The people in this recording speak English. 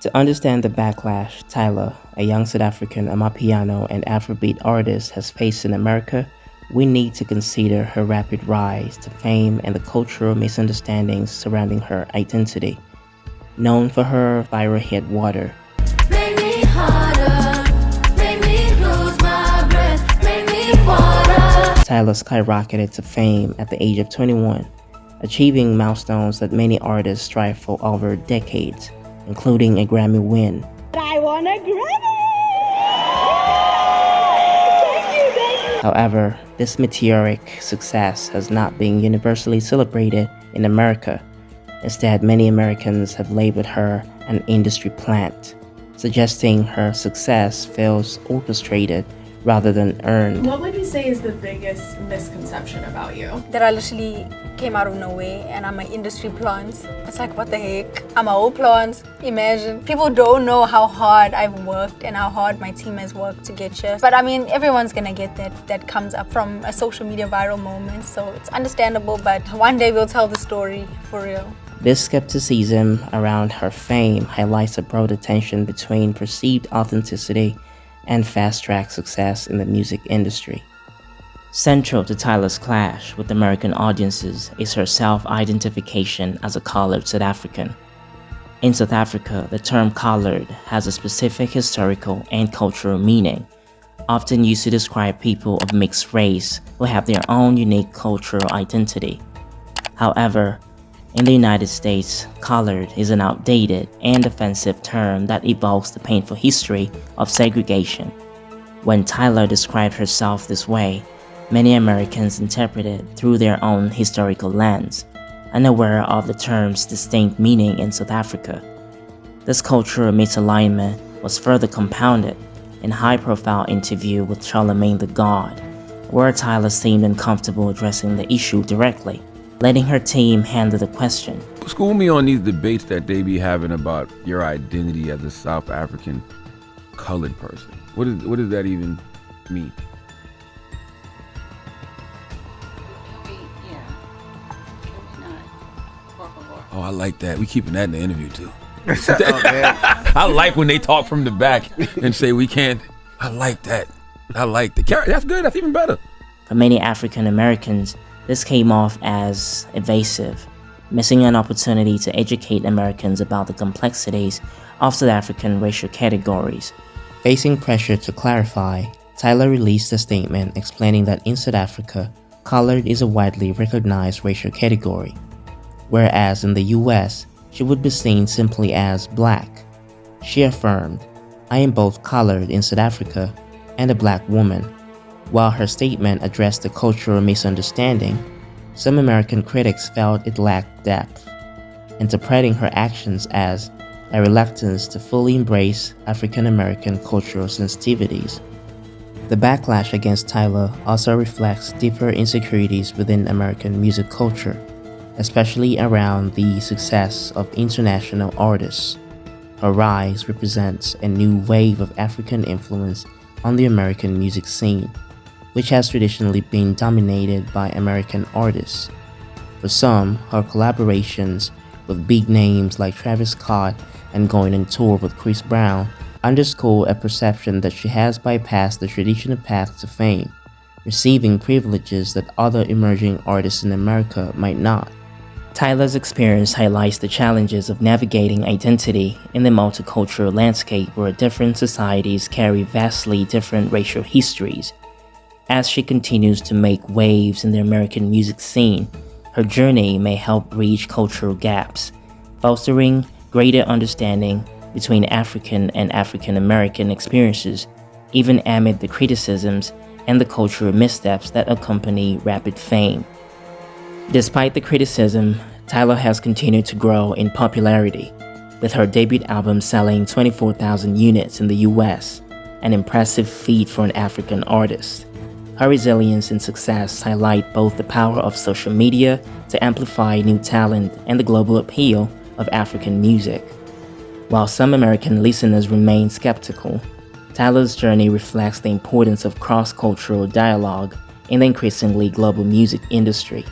To understand the backlash Tyla, a young South African amapiano and Afrobeat artist, has faced in America, we need to consider her rapid rise to fame and the cultural misunderstandings surrounding her identity. Known for her viral hit Water, Make me harder, make me lose my breath, make me water. Tyla skyrocketed to fame at the age of 21, achieving milestones that many artists strive for over decades, including a Grammy win. I won a Grammy! Thank you. However, this meteoric success has not been universally celebrated in America. Instead, many Americans have labeled her an industry plant, suggesting her success feels orchestrated rather than earned. What would you say is the biggest misconception about you? That I literally came out of nowhere and I'm an industry plant. It's like, what the heck? I'm a whole plant. Imagine. People don't know how hard I've worked and how hard my team has worked to get here. But I mean, everyone's gonna get that comes up from a social media viral moment. So it's understandable, but one day we'll tell the story for real. This skepticism around her fame highlights a broader tension between perceived authenticity and fast-track success in the music industry. Central to Tyla's clash with American audiences is her self-identification as a colored South African. In South Africa, the term colored has a specific historical and cultural meaning, often used to describe people of mixed race who have their own unique cultural identity. However, in the United States, colored is an outdated and offensive term that evokes the painful history of segregation. When Tyla described herself this way, many Americans interpret it through their own historical lens, unaware of the term's distinct meaning in South Africa. This cultural misalignment was further compounded in a high-profile interview with Charlemagne the God, where Tyla seemed uncomfortable addressing the issue directly, letting her team handle the question. School me on these debates that they be having about your identity as a South African colored person. What does that even mean? Oh, I like that. We keeping that in the interview too. I like when they talk from the back and say we can't. I like that. I like that. That's good. That's even better. For many African Americans, this came off as evasive, missing an opportunity to educate Americans about the complexities of South African racial categories. Facing pressure to clarify, Tyla released a statement explaining that in South Africa, colored is a widely recognized racial category, whereas in the US, she would be seen simply as black. She affirmed, "I am both colored in South Africa and a black woman." While her statement addressed the cultural misunderstanding, some American critics felt it lacked depth, interpreting her actions as a reluctance to fully embrace African American cultural sensitivities. The backlash against Tyla also reflects deeper insecurities within American music culture, especially around the success of international artists. Her rise represents a new wave of African influence on the American music scene, which has traditionally been dominated by American artists. For some, her collaborations with big names like Travis Scott and going on tour with Chris Brown underscore a perception that she has bypassed the traditional path to fame, receiving privileges that other emerging artists in America might not. Tyla's experience highlights the challenges of navigating identity in the multicultural landscape where different societies carry vastly different racial histories. As she continues to make waves in the American music scene, her journey may help bridge cultural gaps, fostering greater understanding between African and African American experiences, even amid the criticisms and the cultural missteps that accompany rapid fame. Despite the criticism, Tyla has continued to grow in popularity, with her debut album selling 24,000 units in the US, an impressive feat for an African artist. Her resilience and success highlight both the power of social media to amplify new talent and the global appeal of African music. While some American listeners remain skeptical, Tyla's journey reflects the importance of cross-cultural dialogue in the increasingly global music industry.